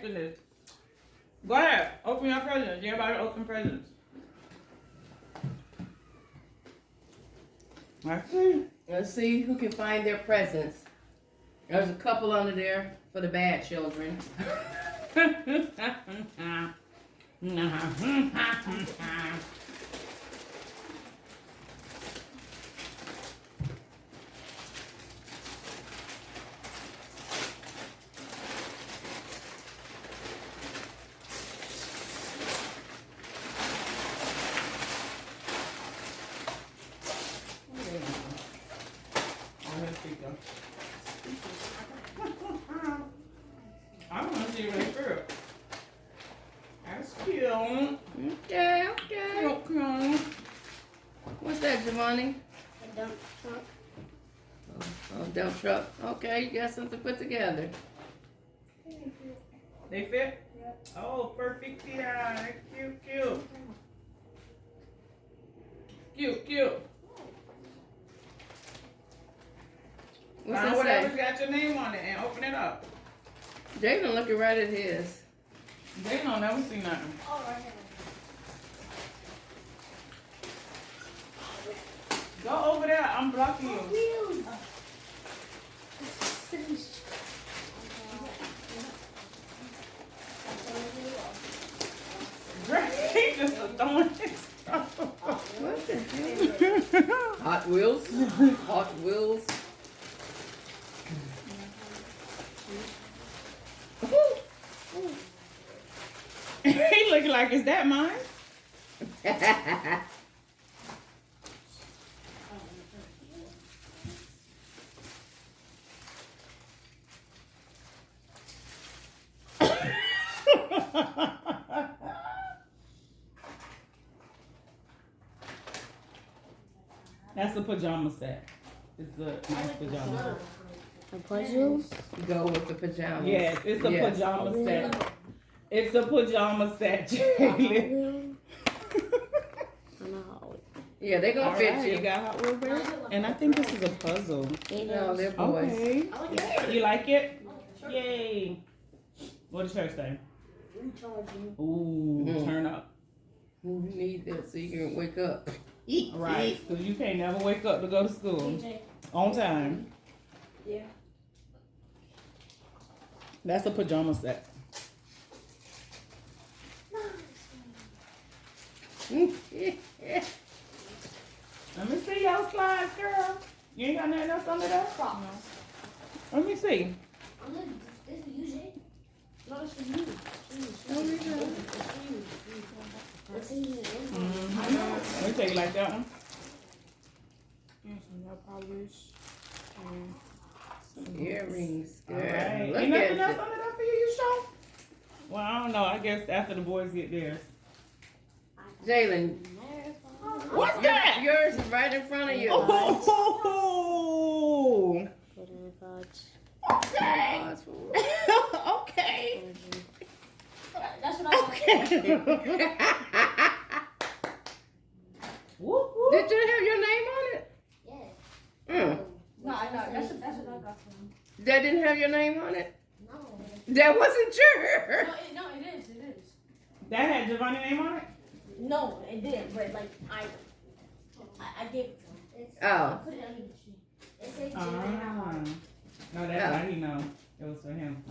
tasting this. Go ahead. Open your presents. Everybody open presents. Let's see who can find their presents. There's a couple under there for the bad children. I want to see right through. That's cute. Okay. Cute. What's that, Giovanni? A dump truck. Oh, dump truck. Okay, you got something put together. They fit? Yep. Oh, perfect. Yeah, cute. Cute. What's Find that whatever's say? got your name on it and open it up. Jalen looking right at his. They don't never see nothing. Oh, right here. Go over there. I'm blocking you. Wheels. He just throwing his stuff. What the hell? Hot Wheels? Hot Wheels? He looking like, is that mine? That's a pajama set. It's a nice pajama set. The puzzles. Go with the pajamas. Yes, it's a Yes. pajama set. It's a pajama set, Jalen. Yeah, they gonna All fit right, you. you got Hot Wheels there? And I think this is a puzzle. No, they're boys. Okay. You like it? Yay. What does church say? Recharging. Ooh, Mm. turn up. You need this so you can wake up. Right, because you can't never wake up to go to school on time. Yeah. That's a pajama set. Let me see your slides, girl. You ain't got nothing else under there? Crocs. Let me see. This is you, Jay. No, it's for you. It's for you. Let me take it like that one. And some nail polish. And some Earrings, girl. All right. Look Ain't nothing at else you. under there for you, you sure? Well, I don't know. I guess after the boys get theirs. Jalen, What's that? yours is right in front of you. Oh, Put in the cards. okay. Okay. That's what I want. Okay. Whoop, whoop. Did you have your name on it? Yeah. Mm. No, I know. That's what I got from him. That didn't have your name on it? No. That wasn't yours. No, it is. It is. That had Giovanni's name on it? No, it didn't. But like I gave it to him. I Oh. put it on his machine. It said Ah. No, that's Yeah. how he know. It was for him.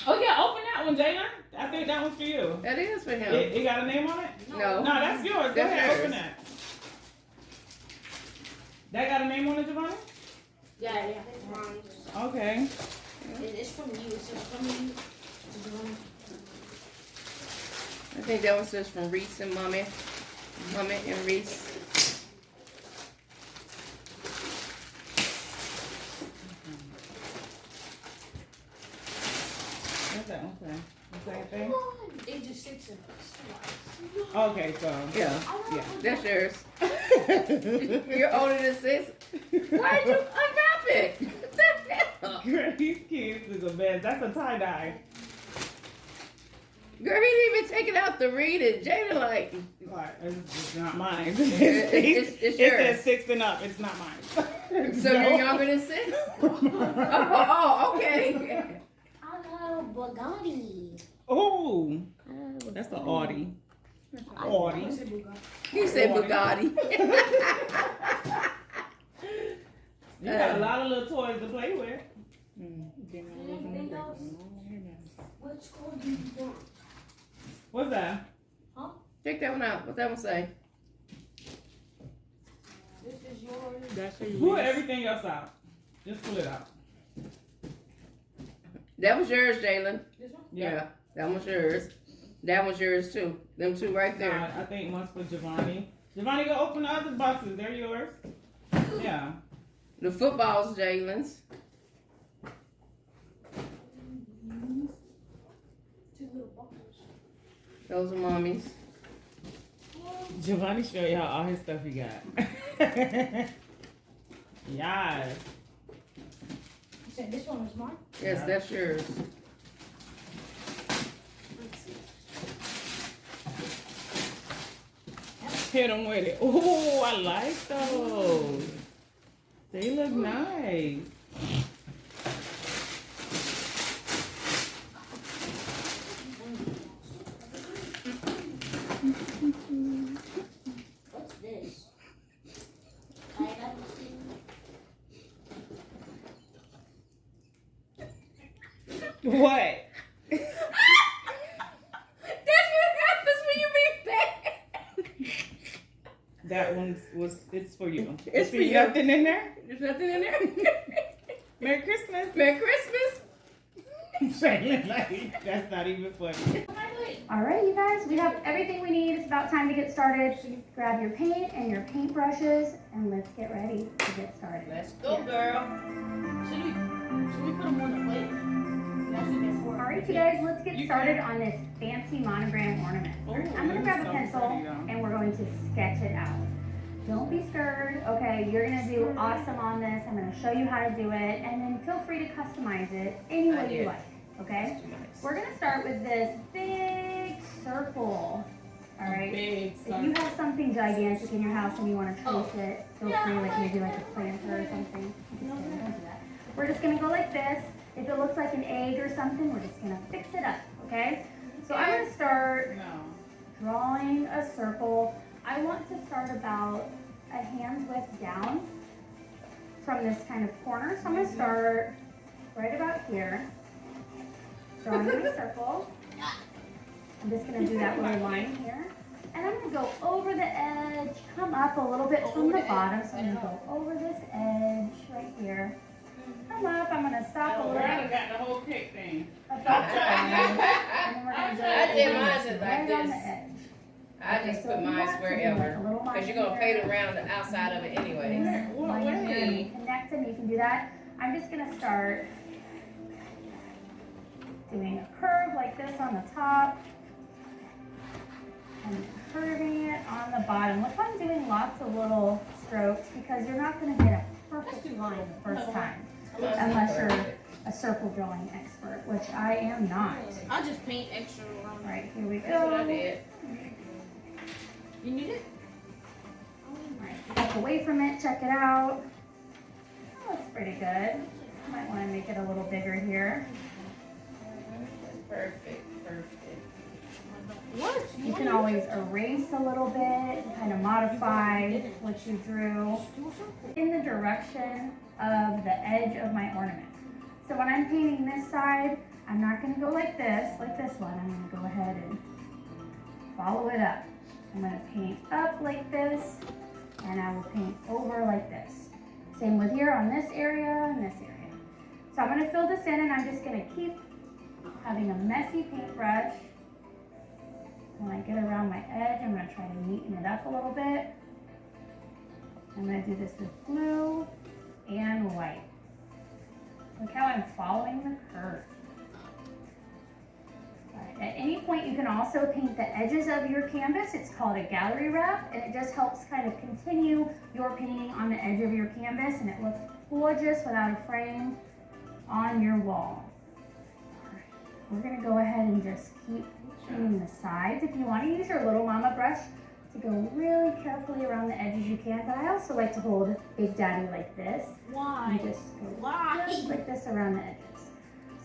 Oh yeah, open that one, Jalen. I think that one's for you. That is for him. It got a name on it? No. No, that's yours. Go That's ahead, yours. open that. That got a name on it, Giovanni? Yeah. It's mine. Okay. It's from you. It's just from you. I think that was just from Reese and Mommy. Mommy and Reese. What's that? Okay. The same thing? It just sits in us. Okay, so. Yeah, Yeah. that's yours. You're older than 6. Why'd you unwrap it? What the hell? Girl, these kids is a mess. That's a tie-dye. Girl, he didn't even take it out to read it. Jada like, Like, it's not mine. It's It yours. says 6 and up. It's not mine. so you're younger than 6? Oh, okay. I love Bugatti. Oh, that's an Audi. Audi. He said Bugatti. You got a lot of little toys to play with. Which school do you want? What's that? Check that one out. What that one say? This is yours. That's a Pull everything else out. Just pull it out. That was yours, Jalen. This one? Yeah, that one's yours. That one's yours too. Them two right there. I think one's for Giovanni. Giovanni, go open the other boxes. They're yours. Yeah. The football's Jalen's. Two little buckles. Those are mommy's. Giovanni show y'all all his stuff he got. Yes. You said this one was mine? Yes, Yeah. that's yours. Let's see. Hit him with it. Oh, I like those. They look nice. What's this? I haven't seen. What? That's what happens when you be bad. That it's for you. It's for See you. nothing in there? There's nothing in there. Merry Christmas. Merry Christmas. Shayla, like, that's not even funny. All right, you guys, we have everything we need. It's about time to get started. Grab your paint and your paintbrushes, and let's get ready to get started. Let's go, girl. Should we put them on the plate? That's what they're for. All right, you guys, let's get started on this fancy monogram ornament. I'm gonna grab a pencil and we're going to sketch it out. Don't be scared. Okay, you're gonna do awesome on this. I'm gonna show you how to do it, and then feel free to customize it any I way you did. like. Okay, we're gonna start with this big circle. All right. Big If you have something gigantic in your house and you want to trace it, feel free, like maybe like a planter or something. I'm just kidding, don't do that. We're just gonna go like this. If it looks like an egg or something, we're just gonna fix it up, okay? So I'm gonna start No. drawing a circle. I want to start about a hand width down from this kind of corner. So I'm gonna start right about here, drawing a circle. I'm just gonna do that little line here. And I'm gonna go over the edge, come up a little bit from the bottom. So I'm gonna go over this edge right here. Come up, I'm gonna stop a Oh, little Rhonda got the whole cake thing. about that. And then we're gonna go I did mine just like right on this. the edge. I just put mine wherever. Because you're going to paint around the outside of it anyway. What Line way? here and connect them, you can do that. I'm just gonna start doing a curve like this on the top and curving it on the bottom. Look, I'm doing lots of little strokes because you're not gonna get a perfect line the first time unless you're a circle drawing expert, which I am not. I'll just paint extra around. All right, here we go. That's what I did. You need it? All right, step away from it, check it out. That looks pretty good. Might want to make it a little bigger here. Perfect, perfect. What? You can always erase a little bit and kind of modify what you drew in the direction of the edge of my ornament. So when I'm painting this side, I'm not going to go like this one. I'm going to go ahead and follow it up. I'm going to paint up like this, and I will paint over like this. Same with here on this area and this area. So I'm going to fill this in, and I'm just going to keep having a messy paintbrush. When I get around my edge, I'm going to try to neaten it up a little bit. I'm going to do this with blue and white. Look how I'm following the curve. Right. At any point, you can also paint the edges of your canvas. It's called a gallery wrap, and it just helps kind of continue your painting on the edge of your canvas, and it looks gorgeous without a frame on your wall. We're going to go ahead and just keep painting the sides. If you want to use your little mama brush to go really carefully around the edges, you can, but I also like to hold Big Daddy like this. Why? And just go Why? just like this around the edges.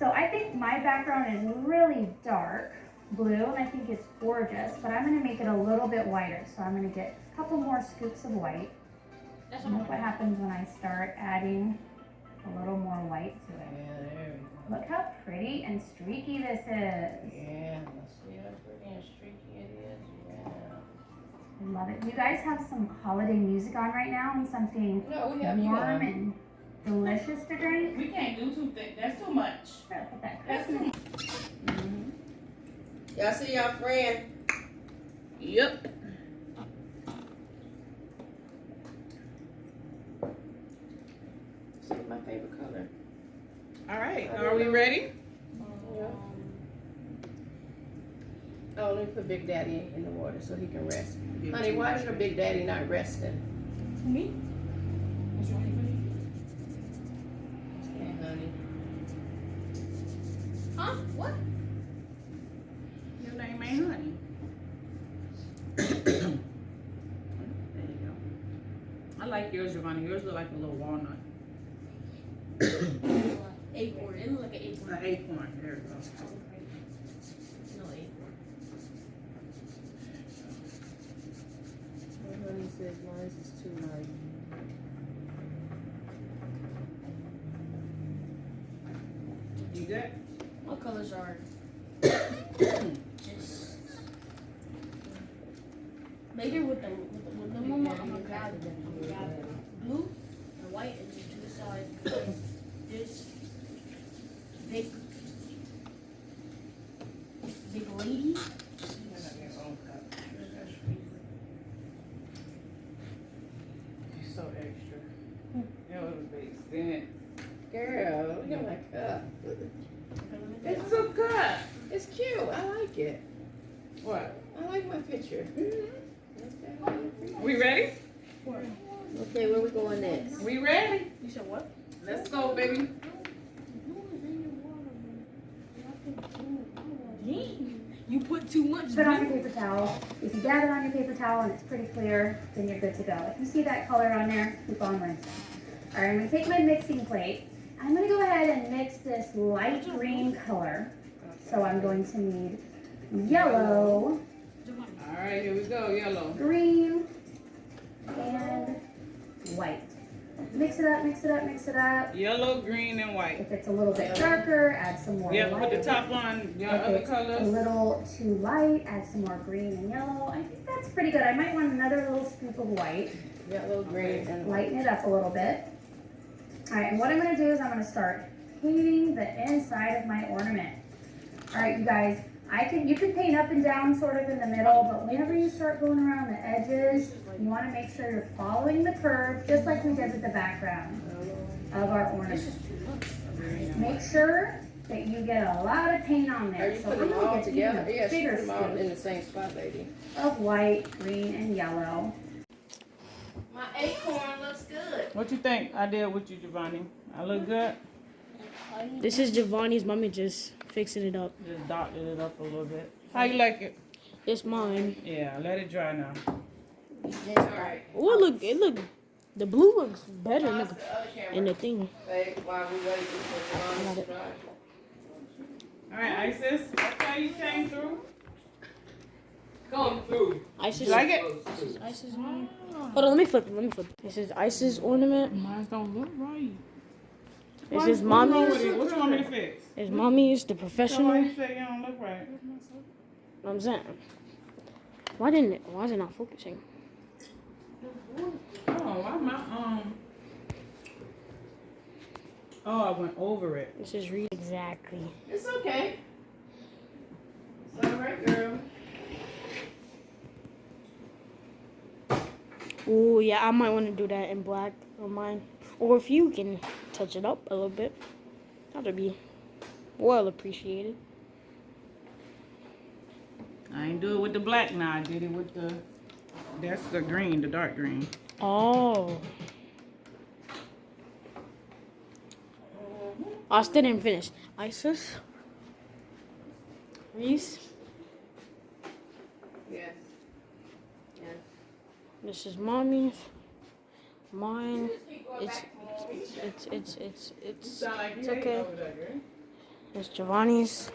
So I think my background is really dark blue, and I think it's gorgeous, but I'm gonna make it a little bit whiter. So I'm gonna get a couple more scoops of white. That's And look what happens when I start adding a little more white to it. Yeah, there we go. Look how pretty and streaky this is. Yeah, let's see how pretty and streaky it is. Yeah. I love it. You guys have some holiday music on right now and something No, we have you warm on. and delicious to drink. We can't do too thick. That's too much. Sure, put that Christmas. Y'all see y'all friend? Yep. See my favorite color. All right. Are we ready? Yeah. Oh, let me put Big Daddy in the water so he can rest. Honey, why is your Big Daddy not resting? Me? What's wrong with me? Hey, honey. Huh? What? Your name ain't Honey. There you go. I like yours, Giovanni. Yours look like a little walnut. Acorn. It looked like an acorn. An acorn. There we go. No acorn. Honey says mine is too light. You good? What colors are just maybe with the mama, I'm gonna grab blue and white and just two sides because this big lady. You're so extra. That would make sense. Girl, look at my cup. It's so good. It's cute. I like it. What? I like my picture. We ready? Okay, where we going next? We ready? You said what? Let's go, baby. You put too much. Put it on your paper towel. If you dab it on your paper towel and it's pretty clear, then you're good to go. If you see that color on there, keep on rinsing. All right, I'm gonna take my mixing plate. I'm gonna go ahead and mix this light green color. So I'm going to need yellow, All right, here we go. Yellow. green, and white. Mix it up, mix it up, mix it up. Yellow, green, and white. If it's a little bit darker, add some more Yeah, light. put the top on your If other it's a colors. little too light, add some more green and yellow. I think that's pretty good. I might want another little scoop of white. Yellow, green, and white. Lighten it up a little bit. All right, and what I'm gonna do is I'm gonna start painting the inside of my ornament. All right, you guys, you can paint up and down sort of in the middle, but whenever you start going around the edges, you wanna make sure you're following the curve, just like we did with the background of our ornament. Make sure that you get a lot of paint on Are there. you So putting I'm them gonna all get together? even Yeah, she bigger put them all in scoops the same spot, lady. of white, green, and yellow. My acorn looks good. What you think I did with you, Giovanni? I look good? This is Giovanni's mommy just fixing it up. Just dotted it up a little bit. How you like it? It's mine. Yeah, let it dry now. Alright. Oh, it look. The blue looks better Pause in the other the camera. thing. Babe, while we waiting for Javon to dry. All right, Isis. Okay, you came through. Come through. Isis. You like it? This is Isis ornament. Hold on, let me flip it. This is Isis ornament. Mine don't look right. This is What's wrong with mommy's. it? What you want me to fix? This mommy's the So why professional. you say you don't look right? I'm saying. Why is it not focusing? Oh, why my Oh, I went over it. This is read exactly. It's okay. It's alright, girl. Oh yeah, I might want to do that in black on mine. Or if you can touch it up a little bit, that'd be well appreciated. I ain't do it with the black now. I did it with that's the green, the dark green. Oh. I still didn't finish. Isis. Reese. Yes. Yes. This is mommy's. Mine. Just keep going It's back and forth. it's Sound like you It's ate okay. over there, girl. There's Giovanni's.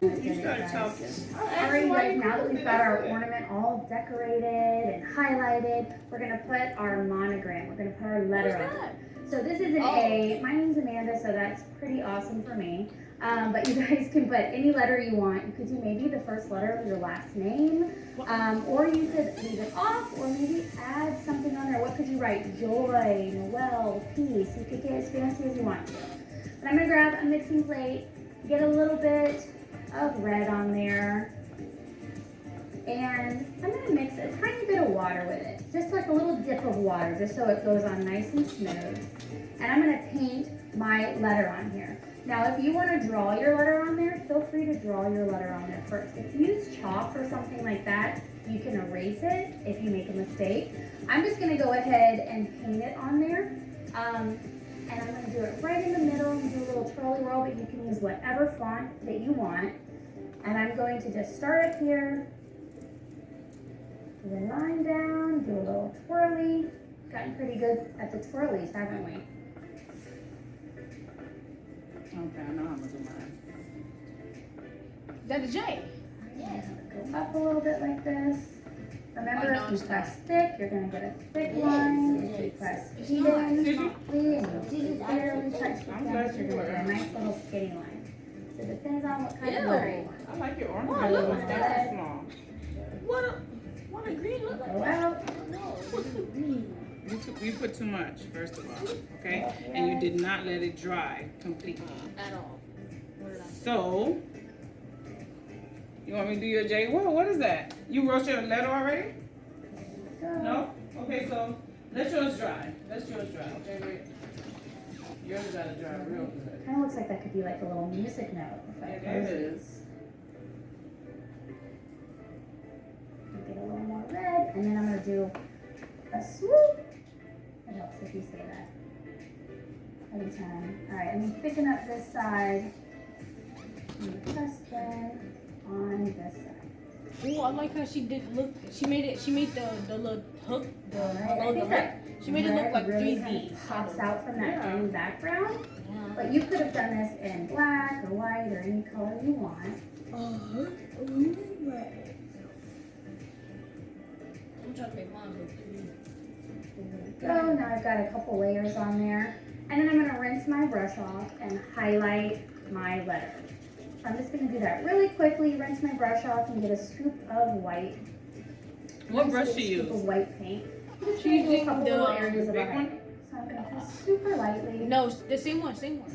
You started talking. Alright, you guys, now that we've got our ornament all decorated and highlighted, we're gonna put our monogram, we're gonna put our letter on it. So this is an A. My name's Amanda, so that's pretty awesome for me. But you guys can put any letter you want. You could do maybe the first letter of your last name, or you could leave it off, or maybe add something on there. What could you write? Joy, Noel, peace. You could get as fancy as you want to. But I'm gonna grab a mixing plate, get a little bit of red on there, and I'm gonna mix a tiny bit of water with it, just like a little dip of water, just so it goes on nice and smooth. And I'm gonna paint my letter on here. Now, if you want to draw your letter on there, feel free to draw your letter on there first. If you use chalk or something like that, you can erase it if you make a mistake. I'm just gonna go ahead and paint it on there. And I'm gonna do it right in the middle and do a little twirly whirl, but you can use whatever font that you want. And I'm going to just start up here, do a line down, do a little twirly. Gotten pretty good at the twirlies, haven't we? Okay, I know how to do mine. That a J. Yeah. Go up a little bit like this. Remember, Oh, no, if you it's press thick, you're gonna get a thick line. If you press even, Did you? and you barely touch the canvas, you're gonna get a nice little skinny line. So it depends on what kind of letter you want. I like your Oh, ornament. look It's at not that. too small. What a green look like. Go out. You put too much, first of all, okay? And you did not let it dry completely. At all. What did I say? So, you want me to do your J? Whoa, what is that? You wrote your letter already? No? Okay, so let yours dry. Let yours dry, okay? Wait. Yours gotta dry real good. Kind of looks like that could be like a little music note. If I It close it. is. Get a little more red, and then I'm gonna do a swoop. It helps if you say that every time. All right, I'm picking up this side. I'm gonna press then on this side. Oh, I like how she did look. She made the little hook, the All right, I below the think hook. that She made it look red like really 3D. kind of pops out from that Yeah. green background. Yeah. But you could have done this in black or white or any color you want. I'm trying to make mine look 3D. There we go. Now I've got a couple layers on there. And then I'm gonna rinse my brush off and highlight my letter. So I'm just gonna do that really quickly, rinse my brush off and get a scoop of white. What brush Nice do you little scoop use? of white paint. Just She's do a couple using little the areas of big the one? highlight. So I'm gonna press super lightly. No, the same one, same one.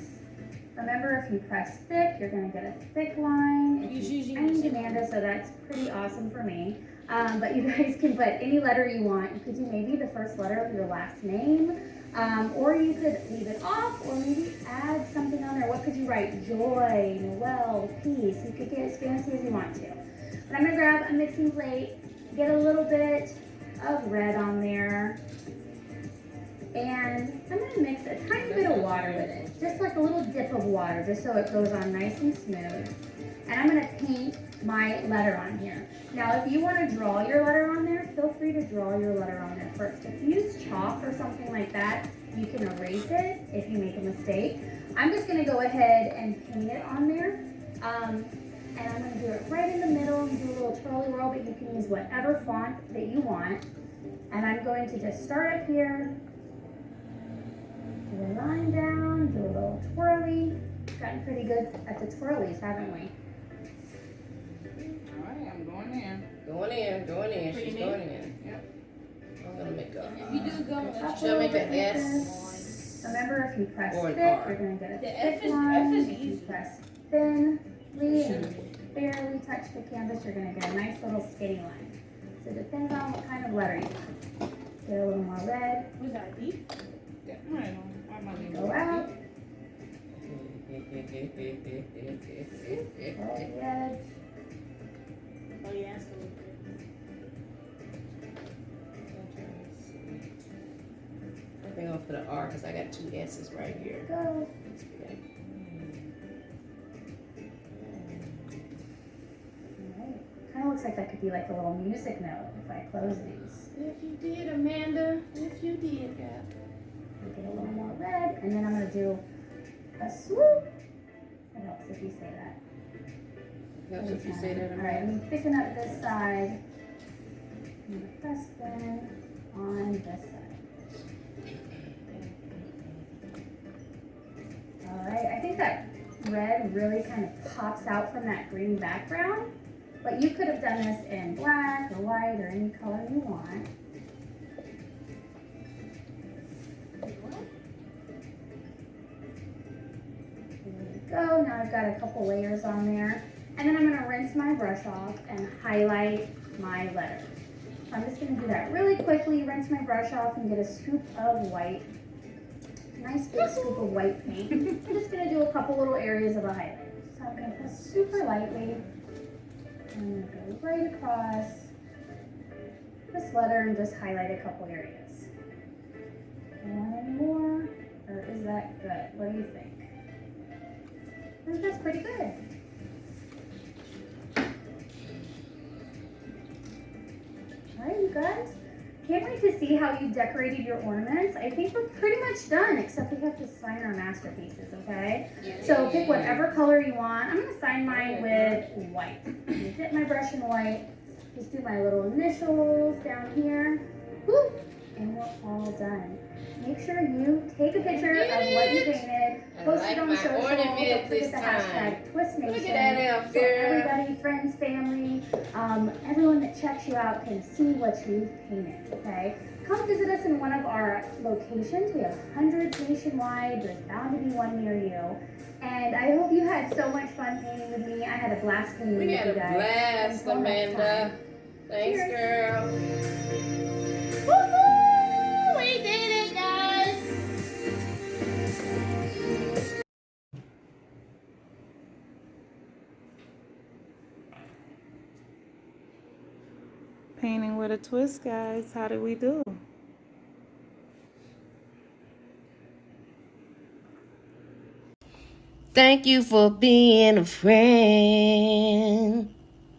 Remember, if you press thick, you're gonna get a thick line. She's using I'm the same Amanda, so that's pretty awesome for me. But you guys can put any letter you want. You could do maybe the first letter of your last name, or you could leave it off, or maybe add something on there. What could you write? Joy, Noel, peace. You could get as fancy as you want to. But I'm gonna grab a mixing plate, get a little bit of red on there, and I'm gonna mix a tiny bit of water with it, just like a little dip of water, just so it goes on nice and smooth. And I'm gonna paint my letter on here. Now, if you wanna draw your letter on there, feel free to draw your letter on there first. If you use chalk or something like that, you can erase it if you make a mistake. I'm just gonna go ahead and paint it on there. And I'm gonna do it right in the middle and do a little twirly whirl, but you can use whatever font that you want. And I'm going to just start up here, do a line down, do a little twirly. Gotten pretty good at the twirlies, haven't we? All right, I'm going in. Going in. Pretty She's neat. going in. Yep. I'm gonna make a. If you do go, Up a She'll make little an bit like S. this. Remember, if you press Or an thick, R. you're gonna get a The thick F is- line. F is If you easy. press thinly and barely touch the canvas, you're gonna get a nice little skinny line. So it depends on what kind of letter you want. Get a little more red. was that D? Yeah, all right, I'm gonna leave Go it. out. Curl the edge. Oh yeah, that's good. I think I'll put an R because I got two S's right here. Go. Kind of looks like that could be like a little music note if I close these. If you did, Amanda. If you did, yeah. Get a little more red, and then I'm gonna do a swoop. It helps if if you say that. Helps if you say that, Alright, Amanda. I'm picking up this side. I'm gonna press then on this side. Alright, I think that red really kind of pops out from that green background. But you could have done this in black or white or any color you want. There we go. Now I've got a couple layers on there. And then I'm going to rinse my brush off and highlight my letter. So I'm just going to do that really quickly, rinse my brush off and get a scoop of white. Nice big scoop of white paint. I'm just going to do a couple little areas of a highlight. So I'm going to press super lightly. I'm going to go right across this letter and just highlight a couple areas. Want any more? Or is that good? What do you think? I think that's pretty good. Alright, you guys. Can't wait to see how you decorated your ornaments. I think we're pretty much done, except we have to sign our masterpieces, okay? So pick whatever color you want. I'm gonna sign mine with white. I'm gonna dip my brush in white. Just do my little initials down here. Whoop, and we're all done. Make sure you take a picture of what you painted, post it on social, don't forget the hashtag TwistNation. Look at that elf, So girl. everybody, friends, family, everyone that checks you out can see what you've painted, okay? Come visit us in one of our locations. We have hundreds nationwide. There's bound to be one near you. And I hope you had so much fun painting with me. I had a blast painting with We you had a guys. blast, Until next Amanda. time. Thanks, Cheers. girl. Woohoo! We did it, guys! Painting with a twist, guys. How did we do? Thank you for being a friend.